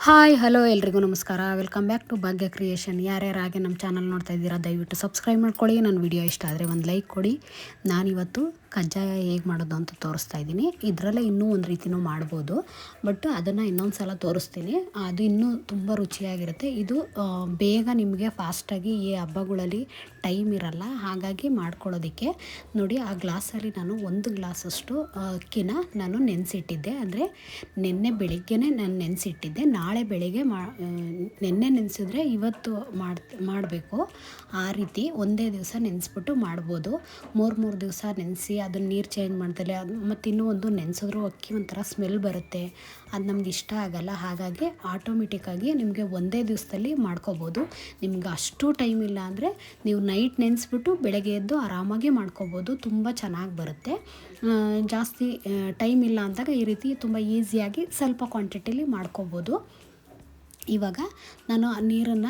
Hi hello ಎಲ್ರಿಗೂ ನಮಸ್ಕಾರ. Welcome back to Bhagya creation. ಯಾರ್ಯಾರು ಹಾಗೆ ನಮ್ಮ ಚಾನಲ್ ನೋಡ್ತಾ ಇದ್ದೀರಾ ದಯವಿಟ್ಟು ಸಬ್ಸ್ಕ್ರೈಬ್ ಮಾಡ್ಕೊಳ್ಳಿ. ನನ್ನ ವಿಡಿಯೋ ಇಷ್ಟ ಆದರೆ ಒಂದು ಲೈಕ್ ಕೊಡಿ. ನಾನಿವತ್ತು ಕಜ್ಜಾಯ ಹೇಗೆ ಮಾಡೋದು ಅಂತ ತೋರಿಸ್ತಾ ಇದ್ದೀನಿ. ಇದರಲ್ಲೇ ಇನ್ನೂ ಒಂದು ರೀತಿಯೂ ಮಾಡ್ಬೋದು, ಬಟ್ ಅದನ್ನು ಇನ್ನೊಂದು ಸಲ ತೋರಿಸ್ತೀನಿ. ಅದು ಇನ್ನೂ ತುಂಬ ರುಚಿಯಾಗಿರುತ್ತೆ. ಇದು ಬೇಗ ನಿಮಗೆ ಫಾಸ್ಟಾಗಿ ಈ ಹಬ್ಬಗಳಲ್ಲಿ ಟೈಮ್ ಇರಲ್ಲ, ಹಾಗಾಗಿ ಮಾಡ್ಕೊಳ್ಳೋದಕ್ಕೆ ನೋಡಿ. ಆ ಗ್ಲಾಸಲ್ಲಿ ನಾನು 1 ಗ್ಲಾಸಷ್ಟು ಅಕ್ಕಿನ ನಾನು ನೆನೆಸಿಟ್ಟಿದ್ದೆ. ಅಂದರೆ ನಿನ್ನೆ ಬೆಳಿಗ್ಗೆನೇ ನಾನು ನೆನೆಸಿಟ್ಟಿದ್ದೆ. ನಾಳೆ ಬೆಳಿಗ್ಗೆ ನೆನ್ನೆ ನೆನೆಸಿದ್ರೆ ಇವತ್ತು ಮಾಡಬೇಕು. ಆ ರೀತಿ ಒಂದೇ ದಿವಸ ನೆನೆಸ್ಬಿಟ್ಟು ಮಾಡ್ಬೋದು. ಮೂರು ದಿವಸ ನೆನೆಸಿ ಅದನ್ನು ನೀರು ಚೇಂಜ್ ಮಾಡ್ದಲೆ ಮತ್ತು ಇನ್ನೂ ಒಂದು ನೆನೆಸಿದ್ರು ಅಕ್ಕಿ ಒಂಥರ ಸ್ಮೆಲ್ ಬರುತ್ತೆ, ಅದು ನಮ್ಗೆ ಇಷ್ಟ ಆಗಲ್ಲ. ಹಾಗಾಗಿ ಆಟೋಮೆಟಿಕ್ಕಾಗಿ ನಿಮಗೆ ಒಂದೇ ದಿವಸದಲ್ಲಿ ಮಾಡ್ಕೋಬೋದು. ನಿಮ್ಗೆ ಅಷ್ಟು ಟೈಮ್ ಇಲ್ಲ ಅಂದರೆ ನೀವು ನೈಟ್ ನೆನೆಸ್ಬಿಟ್ಟು ಬೆಳಗ್ಗೆ ಎದ್ದು ಆರಾಮಾಗಿ ಮಾಡ್ಕೋಬೋದು. ತುಂಬ ಚೆನ್ನಾಗಿ ಬರುತ್ತೆ. ಜಾಸ್ತಿ ಟೈಮ್ ಇಲ್ಲ ಅಂದಾಗ ಈ ರೀತಿ ತುಂಬ ಈಸಿಯಾಗಿ ಸ್ವಲ್ಪ ಕ್ವಾಂಟಿಟಿಲಿ ಮಾಡ್ಕೋಬೋದು. ಇವಾಗ ನಾನು ನೀರನ್ನು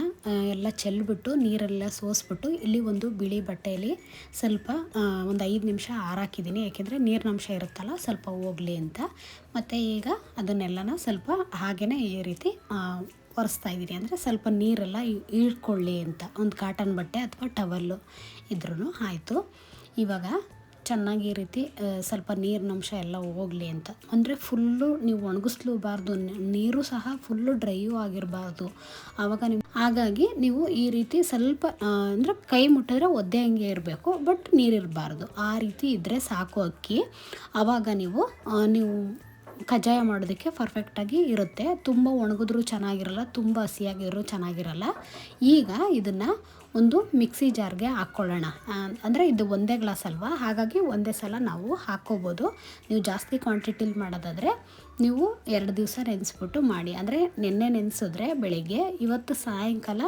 ಎಲ್ಲ ಚೆಲ್ಬಿಟ್ಟು ನೀರೆಲ್ಲ ಸೋಸ್ಬಿಟ್ಟು ಇಲ್ಲಿ ಒಂದು ಬಿಳಿ ಬಟ್ಟೆಯಲ್ಲಿ ಸ್ವಲ್ಪ ಒಂದು 5 ನಿಮಿಷ ಆರಾಕಿದ್ದೀನಿ. ಯಾಕೆಂದರೆ ನೀರಿನಂಶ ಇರುತ್ತಲ್ಲ ಸ್ವಲ್ಪ ಹೋಗಲಿ ಅಂತ. ಮತ್ತು ಈಗ ಅದನ್ನೆಲ್ಲನ ಸ್ವಲ್ಪ ಹಾಗೆಯೇ ಈ ರೀತಿ ಒರೆಸ್ತಾ ಇದ್ದೀನಿ. ಅಂದರೆ ಸ್ವಲ್ಪ ನೀರೆಲ್ಲ ಇಳ್ಕೊಳ್ಳಿ ಅಂತ. ಒಂದು ಕಾಟನ್ ಬಟ್ಟೆ ಅಥವಾ ಟವಲ್ಲು ಇದ್ರೂ ಆಯಿತು. ಇವಾಗ ಚೆನ್ನಾಗಿ ಈ ರೀತಿ ಸ್ವಲ್ಪ ನೀರಿನಂಶ ಎಲ್ಲ ಹೋಗಲಿ ಅಂತ. ಅಂದರೆ ಫುಲ್ಲು ನೀವು ಒಣಗಿಸ್ಲೂಬಾರ್ದು, ನೀರು ಸಹ ಫುಲ್ಲು ಡ್ರೈಯೂ ಆಗಿರಬಾರ್ದು. ಹಾಗಾಗಿ ನೀವು ಈ ರೀತಿ ಸ್ವಲ್ಪ ಅಂದರೆ ಕೈ ಮುಟ್ಟಿದ್ರೆ ಒದ್ದೆ ಹಂಗೆ ಇರಬೇಕು, ಬಟ್ ನೀರಿರಬಾರ್ದು. ಆ ರೀತಿ ಇದ್ದರೆ ಸಾಕು ಅಕ್ಕಿ. ಆವಾಗ ನೀವು ಕಜ್ಜಾಯ ಮಾಡೋದಕ್ಕೆ ಪರ್ಫೆಕ್ಟಾಗಿ ಇರುತ್ತೆ. ತುಂಬ ಒಣಗಿದ್ರೂ ಚೆನ್ನಾಗಿರಲ್ಲ, ತುಂಬ ಹಸಿಯಾಗಿರೋ ಚೆನ್ನಾಗಿರಲ್ಲ. ಈಗ ಇದನ್ನು ಒಂದು ಮಿಕ್ಸಿ ಜಾರ್ಗೆ ಹಾಕ್ಕೊಳ್ಳೋಣ. ಅಂದರೆ ಇದು ಒಂದೇ ಗ್ಲಾಸ್ ಅಲ್ವಾ, ಹಾಗಾಗಿ ಒಂದೇ ಸಲ ನಾವು ಹಾಕ್ಕೋಬೋದು. ನೀವು ಜಾಸ್ತಿ ಕ್ವಾಂಟಿಟಿಲಿ ಮಾಡೋದಾದರೆ ನೀವು 2 ದಿವಸ ನೆನೆಸ್ಬಿಟ್ಟು ಮಾಡಿ. ಅಂದರೆ ನೆನ್ನೆ ನೆನೆಸಿದ್ರೆ ಬೆಳಿಗ್ಗೆ, ಇವತ್ತು ಸಾಯಂಕಾಲ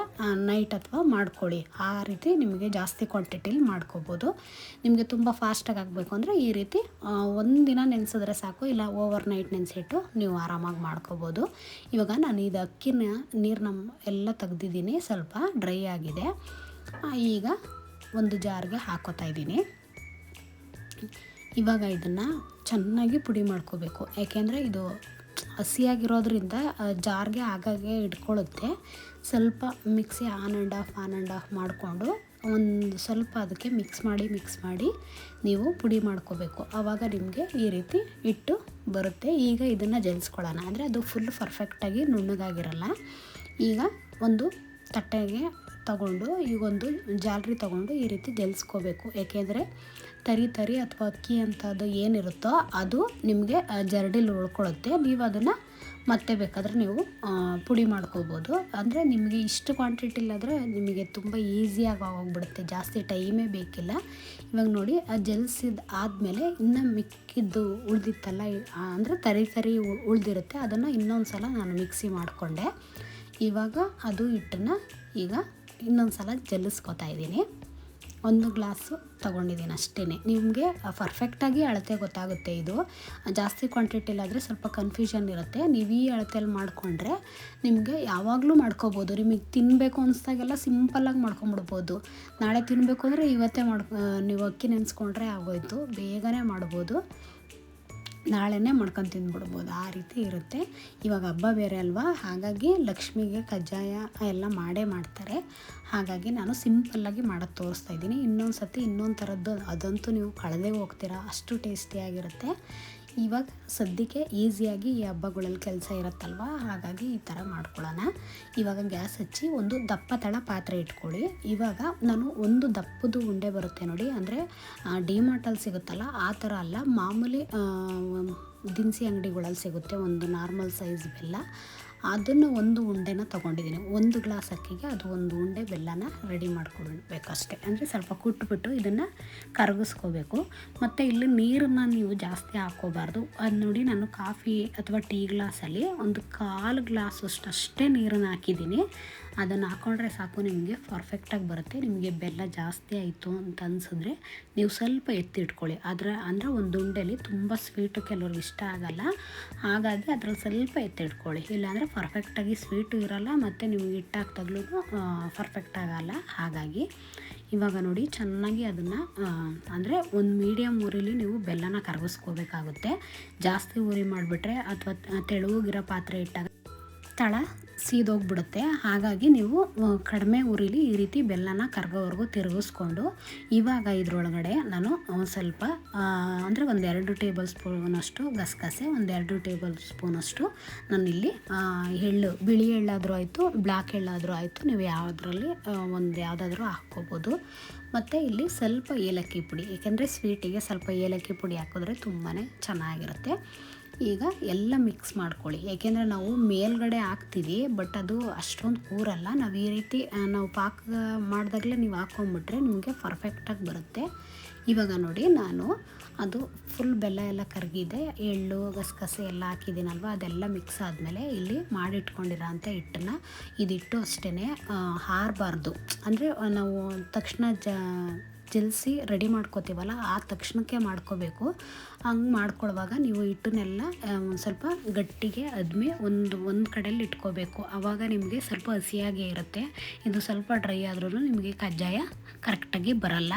ನೈಟ್ ಅಥವಾ ಮಾಡ್ಕೊಳ್ಳಿ. ಆ ರೀತಿ ನಿಮಗೆ ಜಾಸ್ತಿ ಕ್ವಾಂಟಿಟಿಲಿ ಮಾಡ್ಕೋಬೋದು. ನಿಮಗೆ ತುಂಬ ಫಾಸ್ಟಾಗಿ ಆಗಬೇಕು ಅಂದರೆ ಈ ರೀತಿ ಒಂದು ದಿನ ನೆನೆಸಿದ್ರೆ ಸಾಕು, ಇಲ್ಲ ಓವರ್ ನೈಟ್ ನೆನೆಸಿಟ್ಟು ನೀವು ಆರಾಮಾಗಿ ಮಾಡ್ಕೋಬೋದು. ಇವಾಗ ನಾನು ಇದು ಅಕ್ಕಿನ ನೀರನ್ನ ಎಲ್ಲ ತೆಗ್ದಿದ್ದೀನಿ, ಸ್ವಲ್ಪ ಡ್ರೈ ಆಗಿದೆ. ಈಗ ಒಂದು ಜಾರ್ಗೆ ಹಾಕೋತಾ ಇದ್ದೀನಿ. ಇವಾಗ ಇದನ್ನು ಚೆನ್ನಾಗಿ ಪುಡಿ ಮಾಡ್ಕೋಬೇಕು. ಯಾಕೆಂದರೆ ಇದು ಹಸಿಯಾಗಿರೋದ್ರಿಂದ ಜಾರ್ಗೆ ಆಗಾಗೆ ಇಟ್ಕೊಳ್ಳುತ್ತೆ. ಸ್ವಲ್ಪ ಮಿಕ್ಸಿ ಆನ್ ಆ್ಯಂಡ್ ಆಫ್ ಮಾಡಿಕೊಂಡು ಒಂದು ಸ್ವಲ್ಪ ಅದಕ್ಕೆ ಮಿಕ್ಸ್ ಮಾಡಿ ನೀವು ಪುಡಿ ಮಾಡ್ಕೋಬೇಕು. ಆವಾಗ ನಿಮಗೆ ಈ ರೀತಿ ಹಿಟ್ಟು ಬರುತ್ತೆ. ಈಗ ಇದನ್ನು ಜಲಿಸ್ಕೊಳ್ಳೋಣ. ಅಂದರೆ ಅದು ಫುಲ್ ಪರ್ಫೆಕ್ಟಾಗಿ ನುಣ್ಣಗಾಗಿರಲ್ಲ. ಈಗ ಒಂದು ತಟ್ಟೆಗೆ ತಗೊಂಡು ಈಗೊಂದು ಜಾಲರಿ ತಗೊಂಡು ಈ ರೀತಿ ಜಲಿಸ್ಕೋಬೇಕು. ಏಕೆಂದರೆ ತರಿ ಅಥವಾ ಅಕ್ಕಿ ಅಂಥದ್ದು ಏನಿರುತ್ತೋ ಅದು ನಿಮಗೆ ಜರಡಿಲಿ ಉಳ್ಕೊಳ್ಳುತ್ತೆ. ನೀವು ಅದನ್ನು ಮತ್ತೆ ಬೇಕಾದರೆ ನೀವು ಪುಡಿ ಮಾಡ್ಕೋಬೋದು. ಅಂದರೆ ನಿಮಗೆ ಇಷ್ಟು ಕ್ವಾಂಟಿಟಿಲಾದರೆ ನಿಮಗೆ ತುಂಬ ಈಸಿಯಾಗಿ ಹೋಗ್ಬಿಡುತ್ತೆ, ಜಾಸ್ತಿ ಟೈಮೇ ಬೇಕಿಲ್ಲ. ಇವಾಗ ನೋಡಿ, ಜಲಿಸಿದ ಆದಮೇಲೆ ಇನ್ನು ಮಿಕ್ಕಿದ್ದು ಉಳಿದಿತ್ತಲ್ಲ, ಅಂದರೆ ತರಿ ಉಳಿದಿರುತ್ತೆ, ಅದನ್ನು ಇನ್ನೊಂದು ಸಲ ನಾನು ಮಿಕ್ಸಿ ಮಾಡಿಕೊಂಡೆ. ಇವಾಗ ಅದು ಹಿಟ್ಟನ್ನು ಈಗ ಇನ್ನೊಂದು ಸಲ ಜಲಿಸ್ಕೊತಾ ಇದ್ದೀನಿ. 1 ಗ್ಲಾಸು ತೊಗೊಂಡಿದ್ದೀನಿ ಅಷ್ಟೇ. ನಿಮಗೆ ಪರ್ಫೆಕ್ಟಾಗಿ ಅಳತೆ ಗೊತ್ತಾಗುತ್ತೆ. ಇದು ಜಾಸ್ತಿ ಕ್ವಾಂಟಿಟಿಲಾದರೆ ಸ್ವಲ್ಪ ಕನ್ಫ್ಯೂಷನ್ ಇರುತ್ತೆ. ನೀವು ಈ ಅಳತೆಯಲ್ಲಿ ಮಾಡಿಕೊಂಡ್ರೆ ನಿಮಗೆ ಯಾವಾಗಲೂ ಮಾಡ್ಕೋಬೋದು. ನಿಮಗೆ ತಿನ್ನಬೇಕು ಅನಿಸ್ದಾಗೆಲ್ಲ ಸಿಂಪಲ್ಲಾಗಿ ಮಾಡ್ಕೊಂಬಿಡ್ಬೋದು. ನಾಳೆ ತಿನ್ನಬೇಕು ಅಂದರೆ ಇವತ್ತೇ ನೀವು ಅಕ್ಕಿ ನೆನೆಸ್ಕೊಂಡ್ರೆ ಆಗೋಯ್ತು, ಬೇಗನೆ ಮಾಡ್ಬೋದು. ನಾಳೆನೇ ಮಾಡ್ಕೊಂಡು ತಿಂದ್ಬಿಡ್ಬೋದು. ಆ ರೀತಿ ಇರುತ್ತೆ. ಇವಾಗ ಹಬ್ಬ ಬೇರೆ ಅಲ್ವಾ, ಹಾಗಾಗಿ ಲಕ್ಷ್ಮಿಗೆ ಕಜ್ಜಾಯ ಎಲ್ಲ ಮಾಡ್ತಾರೆ. ಹಾಗಾಗಿ ನಾನು ಸಿಂಪಲ್ಲಾಗಿ ಮಾಡೋದು ತೋರಿಸ್ತಾ ಇದ್ದೀನಿ. ಇನ್ನೊಂದು ಥರದ್ದು ಅದಂತೂ ನೀವು ಕಳೆದೇ ಹೋಗ್ತೀರಾ, ಅಷ್ಟು ಟೇಸ್ಟಿಯಾಗಿರುತ್ತೆ. ಇವಾಗ ಸದ್ಯಕ್ಕೆ ಈಸಿಯಾಗಿ ಈ ಹಬ್ಬಗಳಲ್ಲಿ ಕೆಲಸ ಇರುತ್ತಲ್ವ, ಹಾಗಾಗಿ ಈ ಥರ ಮಾಡ್ಕೊಳ್ಳೋಣ. ಇವಾಗ ಗ್ಯಾಸ್ ಹಚ್ಚಿ ಒಂದು ದಪ್ಪ ತಳ ಪಾತ್ರೆ ಇಟ್ಕೊಳ್ಳಿ. ಇವಾಗ ನಾನು ಒಂದು ದಪ್ಪದು ಉಂಡೆ ಬರುತ್ತೆ ನೋಡಿ, ಅಂದರೆ ಡಿಮಾರ್ಟಲ್ಲಿ ಸಿಗುತ್ತಲ್ಲ ಆ ಥರ ಅಲ್ಲ, ಮಾಮೂಲಿ ದಿನಸಿ ಅಂಗಡಿಗಳಲ್ಲಿ ಸಿಗುತ್ತೆ ಒಂದು ನಾರ್ಮಲ್ ಸೈಜ್ ಬೆಲ್ಲ. ಅದನ್ನು ಒಂದು ಉಂಡೆನ ತೊಗೊಂಡಿದ್ದೀನಿ. 1 ಗ್ಲಾಸ್ ಅಕ್ಕಿಗೆ ಅದು ಒಂದು ಉಂಡೆ ಬೆಲ್ಲನ ರೆಡಿ ಮಾಡ್ಕೊಳ್ಬೇಕಷ್ಟೆ. ಅಂದರೆ ಸ್ವಲ್ಪ ಕುಟ್ಬಿಟ್ಟು ಇದನ್ನು ಕರಗಿಸ್ಕೋಬೇಕು. ಮತ್ತು ಇಲ್ಲಿ ನೀರನ್ನು ನೀವು ಜಾಸ್ತಿ ಹಾಕ್ಕೋಬಾರ್ದು. ಅದು ನೋಡಿ, ನಾನು ಕಾಫಿ ಅಥವಾ ಟೀ ಗ್ಲಾಸಲ್ಲಿ ಒಂದು 1/4 ಗ್ಲಾಸಷ್ಟು ಅಷ್ಟೇ ನೀರನ್ನು ಹಾಕಿದ್ದೀನಿ. ಅದನ್ನು ಹಾಕ್ಕೊಂಡ್ರೆ ಸಾಕು, ನಿಮಗೆ ಪರ್ಫೆಕ್ಟಾಗಿ ಬರುತ್ತೆ. ನಿಮಗೆ ಬೆಲ್ಲ ಜಾಸ್ತಿ ಆಯಿತು ಅಂತ ಅನಿಸಿದ್ರೆ ನೀವು ಸ್ವಲ್ಪ ಎತ್ತಿಟ್ಕೊಳ್ಳಿ. ಅಂದರೆ ಒಂದು ಉಂಡೆಲಿ ತುಂಬ ಸ್ವೀಟು ಕೆಲವ್ರಿಗೆ ಇಷ್ಟ ಆಗಲ್ಲ, ಹಾಗಾಗಿ ಅದ್ರಲ್ಲಿ ಸ್ವಲ್ಪ ಎತ್ತಿಟ್ಕೊಳ್ಳಿ. ಇಲ್ಲಾಂದರೆ ಪರ್ಫೆಕ್ಟಾಗಿ ಸ್ವೀಟು ಇರೋಲ್ಲ, ಮತ್ತು ನೀವು ಹಿಟ್ಟಾಕ್ದಾಗ್ಲೂ ಪರ್ಫೆಕ್ಟ್ ಆಗಲ್ಲ. ಹಾಗಾಗಿ ಇವಾಗ ನೋಡಿ, ಚೆನ್ನಾಗಿ ಅದನ್ನು ಅಂದರೆ ಒಂದು ಮೀಡಿಯಮ್ ಉರಿಲಿ ನೀವು ಬೆಲ್ಲನ ಕರಗಿಸ್ಕೋಬೇಕಾಗುತ್ತೆ. ಜಾಸ್ತಿ ಉರಿ ಮಾಡಿಬಿಟ್ರೆ ಅಥವಾ ತೆಳುವಾಗಿರೋ ಪಾತ್ರೆ ಇಟ್ಟಾಗ ತಳ ಸೀದೋಗ್ಬಿಡುತ್ತೆ. ಹಾಗಾಗಿ ನೀವು ಕಡಿಮೆ ಉರಿಲಿ ಈ ರೀತಿ ಬೆಲ್ಲನ ಕರಗೋವರೆಗೂ ತಿರುಗಿಸ್ಕೊಂಡು, ಇವಾಗ ಇದರೊಳಗಡೆ ನಾನು ಸ್ವಲ್ಪ ಅಂದರೆ 1-2 ಟೇಬಲ್ ಸ್ಪೂನಷ್ಟು ಗಸಗಸೆ, 1-2 ಟೇಬಲ್ ಸ್ಪೂನಷ್ಟು ನಾನಿಲ್ಲಿ ಎಳ್ಳು, ಬಿಳಿ ಎಳ್ಳಾದರೂ ಆಯಿತು, ಬ್ಲ್ಯಾಕ್ ಎಳ್ಳಾದರೂ ಆಯಿತು, ನೀವು ಯಾವುದರಲ್ಲಿ ಒಂದು ಯಾವುದಾದ್ರೂ ಹಾಕ್ಕೋಬೋದು. ಮತ್ತು ಇಲ್ಲಿ ಸ್ವಲ್ಪ ಏಲಕ್ಕಿ ಪುಡಿ, ಏಕೆಂದರೆ ಸ್ವೀಟಿಗೆ ಸ್ವಲ್ಪ ಏಲಕ್ಕಿ ಪುಡಿ ಹಾಕಿದ್ರೆ ತುಂಬಾ ಚೆನ್ನಾಗಿರುತ್ತೆ. ಈಗ ಎಲ್ಲ ಮಿಕ್ಸ್ ಮಾಡ್ಕೊಳ್ಳಿ, ಏಕೆಂದರೆ ನಾವು ಮೇಲ್ಗಡೆ ಹಾಕ್ತೀವಿ ಬಟ್ ಅದು ಅಷ್ಟೊಂದು ಕೂರಲ್ಲ. ನಾವು ಈ ರೀತಿ ನಾವು ಪಾಕ ಮಾಡಿದಾಗಲೇ ನೀವು ಹಾಕ್ಕೊಂಬಿಟ್ರೆ ನಿಮಗೆ ಪರ್ಫೆಕ್ಟಾಗಿ ಬರುತ್ತೆ. ಇವಾಗ ನೋಡಿ, ನಾನು ಅದು ಫುಲ್ ಬೆಲ್ಲ ಎಲ್ಲ ಕರಗಿದೆ, ಎಳ್ಳು ಗಸಗಸೆ ಎಲ್ಲ ಹಾಕಿದ್ದೀನಲ್ವ, ಅದೆಲ್ಲ ಮಿಕ್ಸ್ ಆದಮೇಲೆ ಇಲ್ಲಿ ಮಾಡಿಟ್ಕೊಂಡಿರೋ ಅಂಥ ಹಿಟ್ಟನ್ನು, ಇದಿಟ್ಟು ಅಷ್ಟೇ ಹಾರಬಾರ್ದು. ಅಂದರೆ ನಾವು ತಕ್ಷಣ ಜಲ್ಸಿ ರೆಡಿ ಮಾಡ್ಕೋತೀವಲ್ಲ, ಆ ತಕ್ಷಣಕ್ಕೆ ಮಾಡ್ಕೋಬೇಕು. ಹಂಗೆ ಮಾಡ್ಕೊಳ್ಳುವಾಗ ನೀವು ಹಿಟ್ಟನ್ನೆಲ್ಲ ಒಂದು ಸ್ವಲ್ಪ ಗಟ್ಟಿಗೆ ಅದ್ಮೆ ಒಂದು ಕಡೆಯಲ್ಲಿ ಇಟ್ಕೋಬೇಕು. ಆವಾಗ ನಿಮಗೆ ಸ್ವಲ್ಪ ಹಸಿಯಾಗೇ ಇರುತ್ತೆ. ಇದು ಸ್ವಲ್ಪ ಡ್ರೈ ಆದ್ರೂ ನಿಮಗೆ ಕಜ್ಜಾಯ ಕರೆಕ್ಟಾಗಿ ಬರಲ್ಲ.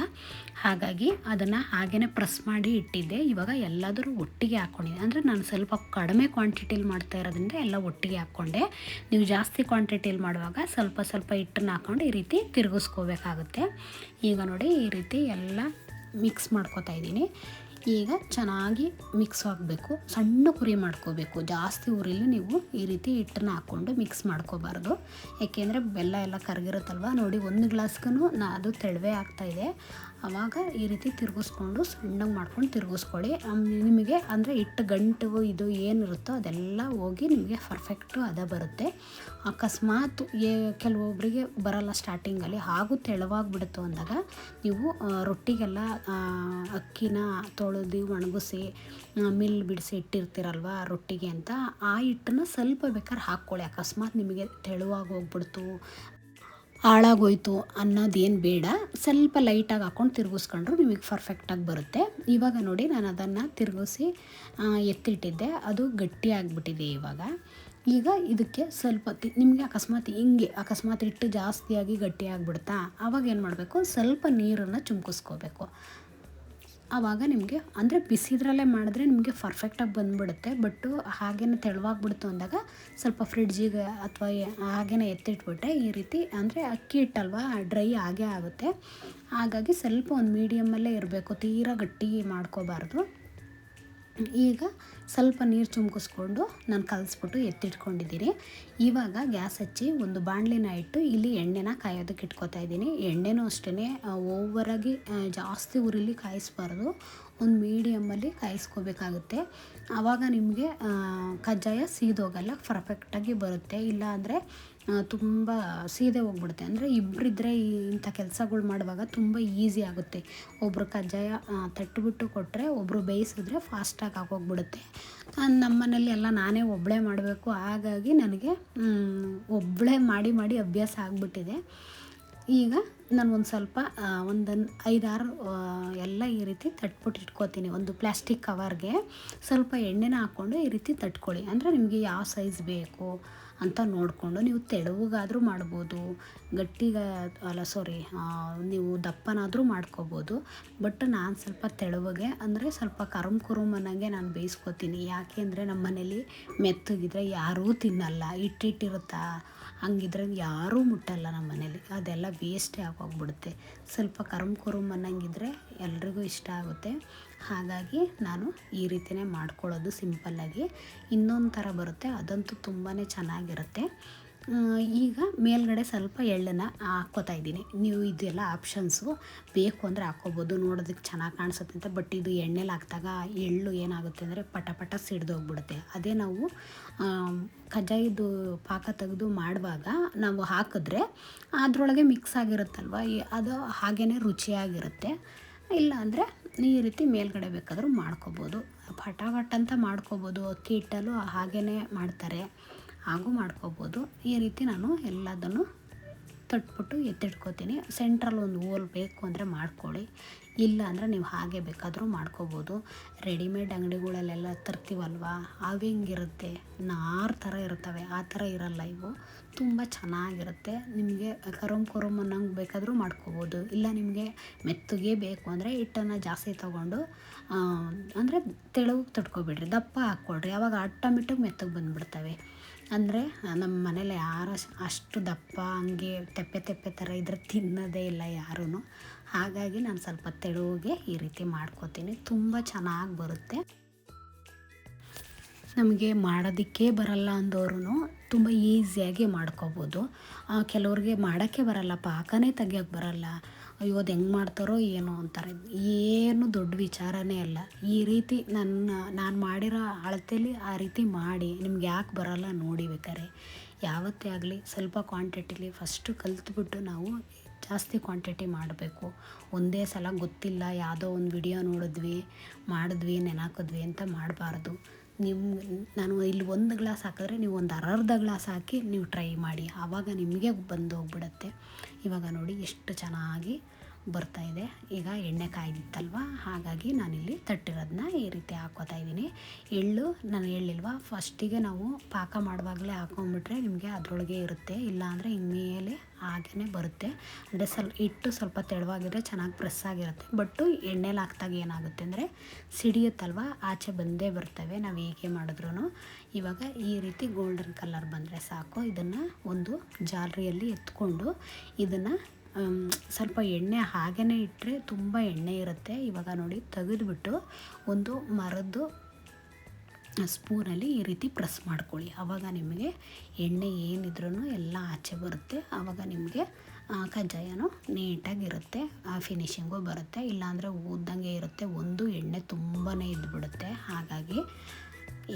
ಹಾಗಾಗಿ ಅದನ್ನು ಹಾಗೇ ಪ್ರೆಸ್ ಮಾಡಿ ಇಟ್ಟಿದ್ದೆ. ಇವಾಗ ಎಲ್ಲಾದರೂ ಒಟ್ಟಿಗೆ ಹಾಕ್ಕೊಂಡಿದ್ದೆ, ಅಂದರೆ ನಾನು ಸ್ವಲ್ಪ ಕಡಿಮೆ ಕ್ವಾಂಟಿಟಿಲಿ ಮಾಡ್ತಾ ಇರೋದ್ರಿಂದ ಎಲ್ಲ ಒಟ್ಟಿಗೆ ಹಾಕ್ಕೊಂಡೆ. ನೀವು ಜಾಸ್ತಿ ಕ್ವಾಂಟಿಟಿಲಿ ಮಾಡುವಾಗ ಸ್ವಲ್ಪ ಸ್ವಲ್ಪ ಹಿಟ್ಟನ್ನು ಹಾಕ್ಕೊಂಡು ಈ ರೀತಿ ತಿರುಗಿಸ್ಕೋಬೇಕಾಗುತ್ತೆ. ಈಗ ನೋಡಿ, ಈ ರೀತಿ ಎಲ್ಲ ಮಿಕ್ಸ್ ಮಾಡ್ಕೊತಾ ಇದ್ದೀನಿ. ಈಗ ಚೆನ್ನಾಗಿ ಮಿಕ್ಸ್ ಆಗಬೇಕು, ಸಣ್ಣ ಉರಿ ಮಾಡ್ಕೋಬೇಕು. ಜಾಸ್ತಿ ಉರಿಲಿ ನೀವು ಈ ರೀತಿ ಹಿಟ್ಟನ್ನು ಹಾಕ್ಕೊಂಡು ಮಿಕ್ಸ್ ಮಾಡ್ಕೋಬಾರ್ದು, ಏಕೆಂದರೆ ಬೆಲ್ಲ ಎಲ್ಲ ಕರಗಿರುತ್ತಲ್ವ. ನೋಡಿ, 1 ಗ್ಲಾಸ್ಗೂ ಅದು ತೆಳುವೆ ಆಗ್ತಾಯಿದೆ. ಆವಾಗ ಈ ರೀತಿ ತಿರುಗಿಸ್ಕೊಂಡು ಸಣ್ಣಗೆ ಮಾಡ್ಕೊಂಡು ತಿರುಗಿಸ್ಕೊಳ್ಳಿ. ನಿಮಗೆ ಅಂದರೆ ಹಿಟ್ಟು ಗಂಟು ಇದು ಏನಿರುತ್ತೋ ಅದೆಲ್ಲ ಹೋಗಿ ನಿಮಗೆ ಪರ್ಫೆಕ್ಟು ಅದ ಬರುತ್ತೆ. ಅಕಸ್ಮಾತ್ ಕೆಲವೊಬ್ಬರಿಗೆ ಬರಲ್ಲ ಸ್ಟಾರ್ಟಿಂಗಲ್ಲಿ, ಹಾಗೂ ತೆಳುವಾಗಿಬಿಡುತ್ತೋ ಅಂದಾಗ ನೀವು ರೊಟ್ಟಿಗೆಲ್ಲ ಅಕ್ಕಿನ ತೊಳೆದು ಒಣಗಿಸಿ ಮಿಲ್ ಬಿಡಿಸಿ ಇಟ್ಟಿರ್ತೀರಲ್ವ ರೊಟ್ಟಿಗೆ ಅಂತ, ಆ ಹಿಟ್ಟನ್ನು ಸ್ವಲ್ಪ ಬೇಕಾದ್ರೆ ಹಾಕ್ಕೊಳ್ಳಿ. ಅಕಸ್ಮಾತ್ ನಿಮಗೆ ತೆಳುವಾಗಿ ಹೋಗ್ಬಿಡ್ತು, ಹಾಳಾಗೋಯ್ತು ಅನ್ನೋದೇನು ಬೇಡ, ಸ್ವಲ್ಪ ಲೈಟಾಗಿ ಹಾಕ್ಕೊಂಡು ತಿರುಗಿಸ್ಕೊಂಡ್ರು ನಿಮಗೆ ಪರ್ಫೆಕ್ಟಾಗಿ ಬರುತ್ತೆ. ಇವಾಗ ನೋಡಿ, ನಾನು ಅದನ್ನು ತಿರುಗಿಸಿ ಎತ್ತಿಟ್ಟಿದ್ದೆ, ಅದು ಗಟ್ಟಿ ಆಗಿಬಿಟ್ಟಿದೆ ಇವಾಗ. ಈಗ ಇದಕ್ಕೆ ಸ್ವಲ್ಪ ನಿಮಗೆ ಅಕಸ್ಮಾತ್ ಹಿಟ್ಟು ಜಾಸ್ತಿಯಾಗಿ ಗಟ್ಟಿ ಆಗಿಬಿಡ್ತಾ, ಆವಾಗ ಏನು ಮಾಡಬೇಕು, ಸ್ವಲ್ಪ ನೀರನ್ನು ಚಿಮ್ಕಿಸ್ಕೋಬೇಕು. ಆವಾಗ ನಿಮಗೆ ಅಂದರೆ ಬಿಸಿದ್ರಲ್ಲೇ ಮಾಡಿದ್ರೆ ನಿಮಗೆ ಪರ್ಫೆಕ್ಟಾಗಿ ಬಂದುಬಿಡುತ್ತೆ. ಬಟ್ಟು ಹಾಗೇ ತೆಳುವಾಗಿಬಿಡ್ತು ಅಂದಾಗ ಸ್ವಲ್ಪ ಫ್ರಿಡ್ಜಿಗೆ ಅಥವಾ ಹಾಗೇ ಎತ್ತಿಟ್ಬಿಟ್ಟೆ ಈ ರೀತಿ, ಅಂದರೆ ಅಕ್ಕಿ ಹಿಟ್ಟಲ್ವ ಡ್ರೈ ಆಗೇ ಆಗುತ್ತೆ. ಹಾಗಾಗಿ ಸ್ವಲ್ಪ ಒಂದು ಮೀಡಿಯಮ್ಮಲ್ಲೇ ಇರಬೇಕು, ತೀರಾ ಗಟ್ಟಿ ಮಾಡ್ಕೋಬಾರ್ದು. ಈಗ ಸ್ವಲ್ಪ ನೀರು ಚಿಮ್ಕಿಸ್ಕೊಂಡು ನಾನು ಕಲಿಸ್ಬಿಟ್ಟು ಎತ್ತಿಟ್ಕೊಂಡಿದ್ದೀನಿ. ಇವಾಗ ಗ್ಯಾಸ್ ಹಚ್ಚಿ ಒಂದು ಬಾಣಲಿನ ಇಟ್ಟು ಇಲ್ಲಿ ಎಣ್ಣೆನ ಕಾಯೋದಕ್ಕೆ ಇಟ್ಕೊತಾ ಇದ್ದೀನಿ. ಎಣ್ಣೆನೂ ಅಷ್ಟೇ ಓವರಾಗಿ ಜಾಸ್ತಿ ಉರಿಲಿ ಕಾಯಿಸ್ಬಾರ್ದು, ಒಂದು ಮೀಡಿಯಮ್ಮಲ್ಲಿ ಕಾಯಿಸ್ಕೋಬೇಕಾಗುತ್ತೆ. ಆವಾಗ ನಿಮಗೆ ಕಜ್ಜಾಯ ಸೀದೋಗಲ್ಲ, ಪರ್ಫೆಕ್ಟಾಗಿ ಬರುತ್ತೆ. ಇಲ್ಲ ಅಂದರೆ ತುಂಬ ಸೀದೆ ಹೋಗ್ಬಿಡುತ್ತೆ. ಅಂದರೆ ಇಬ್ಬರಿದ್ದರೆ ಇಂಥ ಕೆಲಸಗಳು ಮಾಡುವಾಗ ತುಂಬ ಈಸಿ ಆಗುತ್ತೆ. ಒಬ್ಬರು ಕಜ್ಜಾಯ ತಟ್ಟಿಬಿಟ್ಟು ಕೊಟ್ಟರೆ ಒಬ್ಬರು ಬೇಯಿಸಿದ್ರೆ ಫಾಸ್ಟಾಗಿ ಆಗೋಗ್ಬಿಡುತ್ತೆ. ನಮ್ಮ ಮನೇಲಿ ಎಲ್ಲ ನಾನೇ ಒಬ್ಬಳೇ ಮಾಡಬೇಕು, ಹಾಗಾಗಿ ನನಗೆ ಒಬ್ಬಳೇ ಮಾಡಿ ಅಭ್ಯಾಸ ಆಗಿಬಿಟ್ಟಿದೆ. ಈಗ ನಾನು ಒಂದು ಸ್ವಲ್ಪ ಒಂದು 5-6 ಎಲ್ಲ ಈ ರೀತಿ ತಟ್ಬಿಟ್ಟು ಇಟ್ಕೋತೀನಿ. ಒಂದು ಪ್ಲಾಸ್ಟಿಕ್ ಕವರ್ಗೆ ಸ್ವಲ್ಪ ಎಣ್ಣೆನ ಹಾಕ್ಕೊಂಡು ಈ ರೀತಿ ತಟ್ಕೊಳ್ಳಿ. ಅಂದರೆ ನಿಮಗೆ ಯಾವ ಸೈಜ್ ಬೇಕು ಅಂತ ನೋಡಿಕೊಂಡು ನೀವು ತೆಳುವಾದರೂ ಮಾಡ್ಬೋದು, ನೀವು ದಪ್ಪನಾದರೂ ಮಾಡ್ಕೋಬೋದು. ಬಟ್ ನಾನು ಸ್ವಲ್ಪ ತೆಳುವಾಗೆ, ಅಂದರೆ ಸ್ವಲ್ಪ ಕರುಮ್ ಅನ್ನಂಗೆ ನಾನು ಬೇಯಿಸ್ಕೊತೀನಿ. ಯಾಕೆ ಅಂದರೆ ನಮ್ಮ ಮನೇಲಿ ಮೆತ್ತಗಿದ್ರೆ ಯಾರೂ ತಿನ್ನಲ್ಲ, ಹಿಟ್ಟಿರುತ್ತಾ, ಹಂಗಿದ್ರೆ ಯಾರೂ ಮುಟ್ಟಲ್ಲ ನಮ್ಮ ಮನೇಲಿ, ಅದೆಲ್ಲ ವೇಸ್ಟೇ ಆಗೋಗ್ಬಿಡುತ್ತೆ. ಸ್ವಲ್ಪ ಕರುಮ್ ಅನ್ನಂಗಿದ್ರೆ ಎಲ್ರಿಗೂ ಇಷ್ಟ ಆಗುತ್ತೆ. ಹಾಗಾಗಿ ನಾನು ಈ ರೀತಿಯೇ ಮಾಡ್ಕೊಳ್ಳೋದು ಸಿಂಪಲ್ಲಾಗಿ. ಇನ್ನೊಂದು ಥರ ಬರುತ್ತೆ, ಅದಂತೂ ತುಂಬಾ ಚೆನ್ನಾಗಿರುತ್ತೆ. ಈಗ ಮೇಲ್ಗಡೆ ಸ್ವಲ್ಪ ಎಳ್ಳನ್ನು ಹಾಕ್ಕೋತಾ ಇದ್ದೀನಿ. ನೀವು ಇದೆಲ್ಲ ಆಪ್ಷನ್ಸು, ಬೇಕು ಅಂದರೆ ಹಾಕ್ಕೋಬೋದು, ನೋಡೋದಕ್ಕೆ ಚೆನ್ನಾಗಿ ಕಾಣಿಸುತ್ತೆ ಅಂತ. ಬಟ್ ಇದು ಎಣ್ಣೆಲಿ ಹಾಕಿದಾಗ ಎಳ್ಳು ಏನಾಗುತ್ತೆ ಅಂದರೆ ಪಟ ಸಿಡ್ದೋಗ್ಬಿಡುತ್ತೆ. ಅದೇ ನಾವು ಕಜ್ಜಾಯದ್ದು ಪಾಕ ತೆಗೆದು ಮಾಡುವಾಗ ನಾವು ಹಾಕಿದ್ರೆ ಅದರೊಳಗೆ ಮಿಕ್ಸ್ ಆಗಿರುತ್ತಲ್ವ, ಅದು ಹಾಗೇ ರುಚಿಯಾಗಿರುತ್ತೆ. ಇಲ್ಲ ಅಂದರೆ ಈ ರೀತಿ ಮೇಲ್ಗಡೆ ಬೇಕಾದರೂ ಮಾಡ್ಕೋಬೋದು, ಪಟ ಅಂತ ಮಾಡ್ಕೋಬೋದು. ಅಕ್ಕಿ ಹಿಟ್ಟಲ್ಲೂ ಹಾಗೇ ಮಾಡ್ತಾರೆ, ಹಾಗೂ ಮಾಡ್ಕೋಬೋದು. ಈ ರೀತಿ ನಾನು ಎಲ್ಲದನ್ನು ತಟ್ಬಿಟ್ಟು ಎತ್ತಿಟ್ಕೋತೀನಿ. ಸೆಂಟ್ರಲ್ಲಿ ಒಂದು ಹೋಲ್ ಬೇಕು ಅಂದರೆ ಮಾಡ್ಕೊಳ್ಳಿ, ಇಲ್ಲ ಅಂದರೆ ನೀವು ಹಾಗೆ ಬೇಕಾದರೂ ಮಾಡ್ಕೋಬೋದು. ರೆಡಿಮೇಡ್ ಅಂಗಡಿಗಳಲ್ಲೆಲ್ಲ ತರ್ತೀವಲ್ವ, ಅವು ಹೆಂಗಿರುತ್ತೆ, ನಾರು ಥರ ಇರ್ತವೆ, ಆ ಥರ ಇರಲ್ಲ ಇವು. ತುಂಬ ಚೆನ್ನಾಗಿರುತ್ತೆ. ನಿಮಗೆ ಕರುಮ್ ಅನ್ನಂಗೆ ಬೇಕಾದರೂ ಮಾಡ್ಕೋಬೋದು. ಇಲ್ಲ ನಿಮಗೆ ಮೆತ್ತಗೆ ಬೇಕು ಅಂದರೆ ಹಿಟ್ಟನ್ನು ಜಾಸ್ತಿ ತೊಗೊಂಡು ಅಂದರೆ ತೆಳುಗೆ ತಟ್ಕೊಬಿಡ್ರಿ, ದಪ್ಪ ಹಾಕ್ಕೊಳ್ರಿ, ಆವಾಗ ಆಟೋಮೆಟಿಕ್ ಮೆತ್ತಗೆ ಬಂದುಬಿಡ್ತವೆ. ಅಂದರೆ ನಮ್ಮ ಮನೇಲಿ ಯಾರು ಅಷ್ಟು ದಪ್ಪ ಹಂಗೆ ತೆಪ್ಪೆ ತೆಪ್ಪೆ ಥರ ಇದ್ರೆ ತಿನ್ನೋದೇ ಇಲ್ಲ ಯಾರೂ. ಹಾಗಾಗಿ ನಾನು ಸ್ವಲ್ಪ ತೆಳುಗೆ ಈ ರೀತಿ ಮಾಡ್ಕೋತೀನಿ. ತುಂಬ ಚೆನ್ನಾಗಿ ಬರುತ್ತೆ. ನಮಗೆ ಮಾಡೋದಕ್ಕೆ ಬರಲ್ಲ ಅಂದವರು ತುಂಬ ಈಸಿಯಾಗಿ ಮಾಡ್ಕೋಬೋದು. ಕೆಲವ್ರಿಗೆ ಮಾಡೋಕ್ಕೆ ಬರಲ್ಲ, ಪಾಕನೇ ತೆಗಿಯೋಕ್ಕೆ ಬರಲ್ಲ, ಅಯ್ಯೋ ಅದು ಹೆಂಗೆ ಮಾಡ್ತಾರೋ ಏನೋ ಅಂತಾರೆ. ಏನು ದೊಡ್ಡ ವಿಚಾರನೇ ಅಲ್ಲ. ಈ ರೀತಿ ನಾನು ಮಾಡಿರೋ ಅಳತೆಯಲ್ಲಿ ಆ ರೀತಿ ಮಾಡಿ ನಿಮ್ಗೆ ಯಾಕೆ ಬರಲ್ಲ ನೋಡಿ. ಬೇಕಾರೆ ಯಾವತ್ತೇ ಆಗಲಿ ಸ್ವಲ್ಪ ಕ್ವಾಂಟಿಟಿಲಿ ಫಸ್ಟು ಕಲಿತ್ಬಿಟ್ಟು ನಾವು ಜಾಸ್ತಿ ಕ್ವಾಂಟಿಟಿ ಮಾಡಬೇಕು. ಒಂದೇ ಸಲ ಗೊತ್ತಿಲ್ಲ ಯಾವುದೋ ಒಂದು ವಿಡಿಯೋ ಮಾಡಿದ್ವಿ ನೆನಾಕಿದ್ವಿ ಅಂತ ಮಾಡಬಾರ್ದು. ನಾನು ಇಲ್ಲಿ 1 ಗ್ಲಾಸ್ ಹಾಕಿದ್ರೆ ನೀವು ಒಂದು ಅರ್ಧ ಗ್ಲಾಸ್ ಹಾಕಿ ನೀವು ಟ್ರೈ ಮಾಡಿ, ಆವಾಗ ನಿಮಗೆ ಬಂದು ಹೋಗ್ಬಿಡತ್ತೆ. ಇವಾಗ ನೋಡಿ ಎಷ್ಟು ಚೆನ್ನಾಗಿ ಬರ್ತಾಯಿದೆ. ಈಗ ಎಣ್ಣೆ ಕಾಯ್ದಿತ್ತಲ್ವ, ಹಾಗಾಗಿ ನಾನಿಲ್ಲಿ ತಟ್ಟಿರೋದನ್ನ ಈ ರೀತಿ ಹಾಕ್ಕೋತಾ ಇದ್ದೀನಿ. ಎಳ್ಳು ನಾನು ಹೇಳಿಲ್ವ, ಫಸ್ಟಿಗೆ ನಾವು ಪಾಕ ಮಾಡುವಾಗಲೇ ಹಾಕೊಂಡ್ಬಿಟ್ರೆ ನಿಮಗೆ ಅದರೊಳಗೆ ಇರುತ್ತೆ, ಇಲ್ಲಾಂದರೆ ಮೇಲೆ ಹಾಗೇ ಬರುತ್ತೆ. ಅಂದರೆ ಹಿಟ್ಟು ಸ್ವಲ್ಪ ತೆಳುವಾಗಿದ್ರೆ ಚೆನ್ನಾಗಿ ಪ್ರೆಸ್ ಆಗಿರುತ್ತೆ. ಬಟ್ಟು ಎಣ್ಣೆಲಿ ಹಾಕ್ದಾಗ ಏನಾಗುತ್ತೆ ಅಂದರೆ ಸಿಡಿಯುತ್ತಲ್ವ, ಆಚೆ ಬಂದೇ ಬರ್ತವೆ ನಾವು ಹೇಗೆ ಮಾಡಿದ್ರೂ. ಇವಾಗ ಈ ರೀತಿ ಗೋಲ್ಡನ್ ಕಲರ್ ಬಂದರೆ ಸಾಕು. ಇದನ್ನು ಒಂದು ಜಾಲರಿಯಲ್ಲಿ ಎತ್ಕೊಂಡು ಇದನ್ನು ಸ್ವಲ್ಪ ಎಣ್ಣೆ ಹಾಗೇ ಇಟ್ಟರೆ ತುಂಬ ಎಣ್ಣೆ ಇರುತ್ತೆ. ಇವಾಗ ನೋಡಿ ತೆಗೆದುಬಿಟ್ಟು ಒಂದು ಮರದ್ದು ಸ್ಪೂನಲ್ಲಿ ಈ ರೀತಿ ಪ್ರೆಸ್ ಮಾಡ್ಕೊಳ್ಳಿ. ಆವಾಗ ನಿಮಗೆ ಎಣ್ಣೆ ಏನಿದ್ರೂ ಎಲ್ಲ ಆಚೆ ಬರುತ್ತೆ. ಆವಾಗ ನಿಮಗೆ ಕಜ್ಜಾಯನೂ ನೀಟಾಗಿರುತ್ತೆ, ಫಿನಿಶಿಂಗು ಬರುತ್ತೆ. ಇಲ್ಲಾಂದರೆ ಊದ್ದಂಗೆ ಇರುತ್ತೆ, ಒಂದು ಎಣ್ಣೆ ತುಂಬಾ ಇದ್ಬಿಡುತ್ತೆ. ಹಾಗಾಗಿ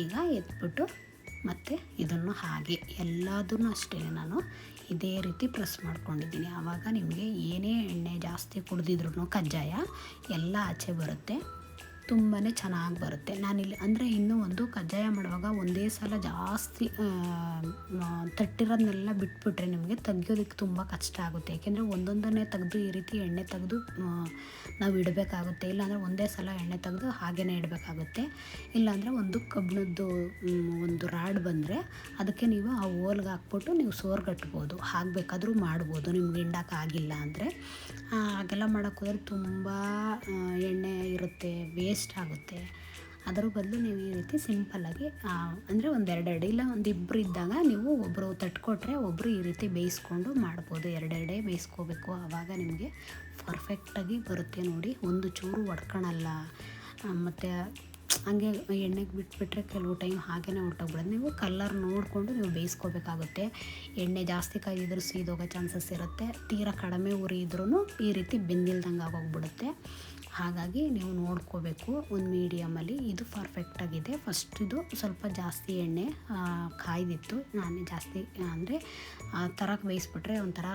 ಈಗ ಎತ್ಬಿಟ್ಟು ಮತ್ತು ಇದನ್ನು ಹಾಗೆ ಎಲ್ಲದನ್ನು ಅಷ್ಟೇ ನಾನು ಇದೇ ರೀತಿ ಪ್ರೆಸ್ ಮಾಡ್ಕೊಂಡಿದ್ದೀನಿ. ಆವಾಗ ನಿಮಗೆ ಏನೇ ಎಣ್ಣೆ ಜಾಸ್ತಿ ಕುಡಿದಿದ್ರು ಕಜ್ಜಾಯ ಎಲ್ಲ ಆಚೆ ಬರುತ್ತೆ, ತುಂಬಾ ಚೆನ್ನಾಗಿ ಬರುತ್ತೆ. ನಾನಿಲ್ಲಿ ಅಂದರೆ ಇನ್ನೂ ಒಂದು ಕಜ್ಜಾಯ ಮಾಡುವಾಗ ಒಂದೇ ಸಲ ಜಾಸ್ತಿ ತಟ್ಟಿರೋದನ್ನೆಲ್ಲ ಬಿಟ್ಬಿಟ್ರೆ ನಿಮಗೆ ತೆಗಿಯೋದಕ್ಕೆ ತುಂಬ ಕಷ್ಟ ಆಗುತ್ತೆ. ಏಕೆಂದರೆ ಒಂದೊಂದನ್ನೇ ತೆಗೆದು ಈ ರೀತಿ ಎಣ್ಣೆ ತೆಗೆದು ನಾವು ಇಡಬೇಕಾಗುತ್ತೆ. ಇಲ್ಲಾಂದರೆ ಒಂದೇ ಸಲ ಎಣ್ಣೆ ತೆಗೆದು ಹಾಗೇ ಇಡಬೇಕಾಗುತ್ತೆ. ಇಲ್ಲಾಂದರೆ ಒಂದು ಕಬ್ಬಿಣದ್ದು ಒಂದು ರಾಡ್ ಬಂದರೆ ಅದಕ್ಕೆ ನೀವು ಆ ಓಲ್ಗೆ ಹಾಕ್ಬಿಟ್ಟು ನೀವು ಸೋರ್ಗಟ್ಬೋದು, ಹಾಕಬೇಕಾದ್ರೂ ಮಾಡ್ಬೋದು. ನಿಮ್ಗೆ ಹಿಂಡಕ್ಕಾಗಿಲ್ಲ ಅಂದರೆ ಹಾಗೆಲ್ಲ ಮಾಡೋಕ್ಕೋದ್ರೆ ತುಂಬ ಎಣ್ಣೆ ಇರುತ್ತೆ, ವೇಸ್ಟ್ ಆಗುತ್ತೆ. ಅದರ ಬದಲು ನೀವು ಈ ರೀತಿ ಸಿಂಪಲ್ಲಾಗಿ ಅಂದರೆ 1-2 ಅಡಿ ಇಲ್ಲ 1-2 ಇದ್ದಾಗ ನೀವು ಒಬ್ಬರು ತಟ್ಕೊಟ್ರೆ ಒಬ್ಬರು ಈ ರೀತಿ ಬೇಯಿಸ್ಕೊಂಡು ಮಾಡ್ಬೋದು. 2 ಬೇಯಿಸ್ಕೋಬೇಕು, ಆವಾಗ ನಿಮಗೆ ಪರ್ಫೆಕ್ಟಾಗಿ ಬರುತ್ತೆ. ನೋಡಿ, ಒಂದು ಚೂರು ಒಡ್ಕೊಳಲ್ಲ. ಮತ್ತು ಹಂಗೆ ಎಣ್ಣೆಗೆ ಬಿಟ್ಬಿಟ್ರೆ ಕೆಲವು ಟೈಮ್ ಹಾಗೇ ಹೊರ್ಟೋಗ್ಬಿಡೋದು. ನೀವು ಕಲ್ಲರ್ ನೋಡಿಕೊಂಡು ನೀವು ಬೇಯಿಸ್ಕೋಬೇಕಾಗುತ್ತೆ. ಎಣ್ಣೆ ಜಾಸ್ತಿ ಕಾಯ್ದಿದ್ರೂ ಸೀದೋಗೋ ಚಾನ್ಸಸ್ ಇರುತ್ತೆ, ತೀರಾ ಕಡಿಮೆ ಉರಿ ಇದ್ರೂ ಈ ರೀತಿ ಬೆಂದಿಲ್ದಂಗೆ ಆಗೋಗ್ಬಿಡುತ್ತೆ. ಹಾಗಾಗಿ ನೀವು ನೋಡ್ಕೋಬೇಕು ಒಂದು ಮೀಡಿಯಮಲ್ಲಿ. ಇದು ಪರ್ಫೆಕ್ಟಾಗಿದೆ. ಫಸ್ಟಿದು ಸ್ವಲ್ಪ ಜಾಸ್ತಿ ಎಣ್ಣೆ ಕಾಯ್ದಿತ್ತು, ನಾನೇ ಜಾಸ್ತಿ ಅಂದರೆ ಆ ಥರ ಬೇಯಿಸ್ಬಿಟ್ರೆ ಒಂಥರ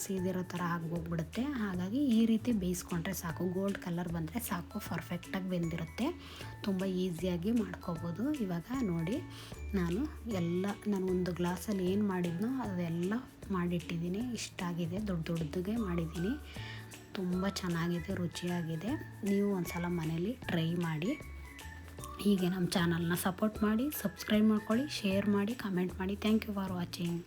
ಸೀದಿರೋ ಥರ ಆಗೋಗ್ಬಿಡುತ್ತೆ. ಹಾಗಾಗಿ ಈ ರೀತಿ ಬೇಯಿಸ್ಕೊಂಡ್ರೆ ಸಾಕು, ಗೋಲ್ಡ್ ಕಲರ್ ಬಂದರೆ ಸಾಕು, ಪರ್ಫೆಕ್ಟಾಗಿ ಬೆಂದಿರುತ್ತೆ, ತುಂಬ ಈಸಿಯಾಗಿ ಮಾಡ್ಕೋಬೋದು. ಇವಾಗ ನೋಡಿ, ನಾನು ಒಂದು ಗ್ಲಾಸಲ್ಲಿ ಏನು ಮಾಡಿದ್ನೋ ಅದೆಲ್ಲ ಮಾಡಿಟ್ಟಿದ್ದೀನಿ. ಇಷ್ಟಾಗಿದೆ, ದೊಡ್ಡದಾಗೆ ಮಾಡಿದ್ದೀನಿ, ತುಂಬ ಚೆನ್ನಾಗಿದೆ, ರುಚಿಯಾಗಿದೆ. ನೀವು ಒಂದು ಸಲ ಮನೇಲಿ ಟ್ರೈ ಮಾಡಿ. ಹೀಗೆ ನಮ್ಮ ಚಾನಲ್ನ ಸಪೋರ್ಟ್ ಮಾಡಿ, ಸಬ್ಸ್ಕ್ರೈಬ್ ಮಾಡ್ಕೊಳ್ಳಿ, ಶೇರ್ ಮಾಡಿ, ಕಮೆಂಟ್ ಮಾಡಿ. Thank you for watching.